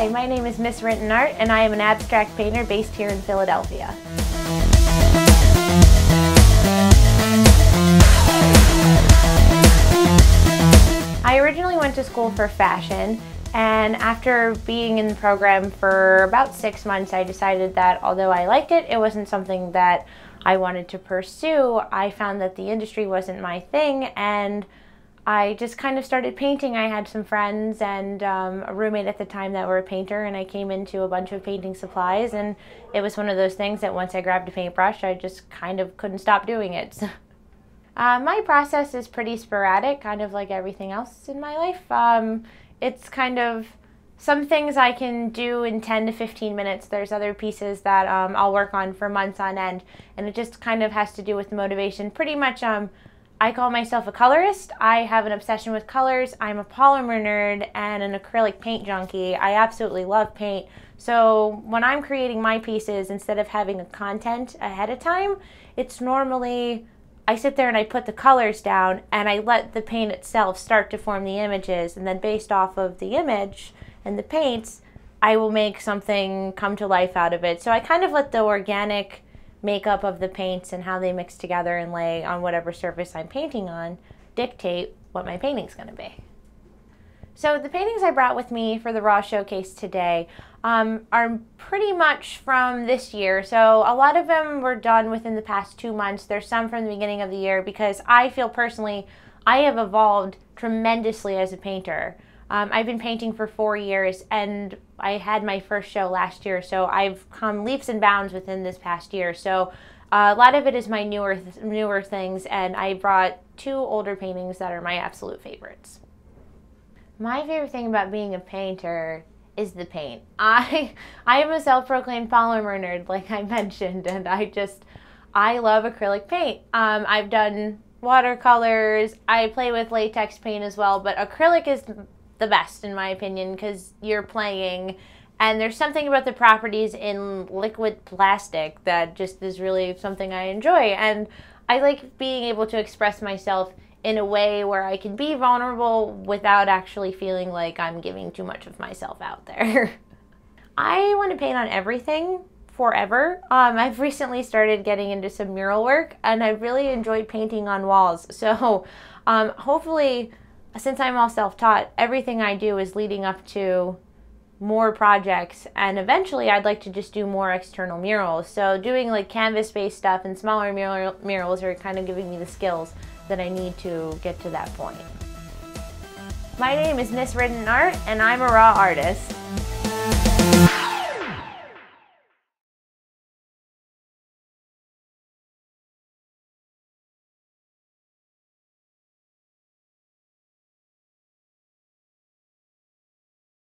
Hi, my name is MsWritten Art, and I am an abstract painter based here in Philadelphia. I originally went to school for fashion, and after being in the program for about 6 months, I decided that although I liked it, it wasn't something that I wanted to pursue. I found that the industry wasn't my thing, and I just kind of started painting. I had some friends and a roommate at the time that were a painter, and I came into a bunch of painting supplies, and it was one of those things that once I grabbed a paintbrush, I just kind of couldn't stop doing it. My process is pretty sporadic, kind of like everything else in my life. It's kind of some things I can do in 10 to 15 minutes. There's other pieces that I'll work on for months on end, and it just kind of has to do with motivation. Pretty much, I call myself a colorist. I have an obsession with colors. I'm a polymer nerd and an acrylic paint junkie. I absolutely love paint. So when I'm creating my pieces, instead of having a content ahead of time, it's normally I sit there and I put the colors down and I let the paint itself start to form the images, and then based off of the image and the paints, I will make something come to life out of it. So I kind of let the organic makeup of the paints and how they mix together and lay on whatever surface I'm painting on dictate what my painting's going to be. So the paintings I brought with me for the Raw showcase today are pretty much from this year. So a lot of them were done within the past 2 months. There's some from the beginning of the year because I feel personally I have evolved tremendously as a painter. I've been painting for 4 years, and I had my first show last year, so I've come leaps and bounds within this past year. So a lot of it is my newer things, and I brought 2 older paintings that are my absolute favorites. My favorite thing about being a painter is the paint. I am a self-proclaimed polymer nerd, like I mentioned, and I love acrylic paint. I've done watercolors, I play with latex paint as well, but acrylic is the best in my opinion because you're playing, and there's something about the properties in liquid plastic that just is really something I enjoy, and I like being able to express myself in a way where I can be vulnerable without actually feeling like I'm giving too much of myself out there. I want to paint on everything forever. I've recently started getting into some mural work, and I've really enjoyed painting on walls. So hopefully, since I'm all self-taught, everything I do is leading up to more projects, and eventually I'd like to just do more external murals. So doing like canvas-based stuff and smaller murals are kind of giving me the skills that I need to get to that point. My name is MsWritten Art, and I'm a raw artist.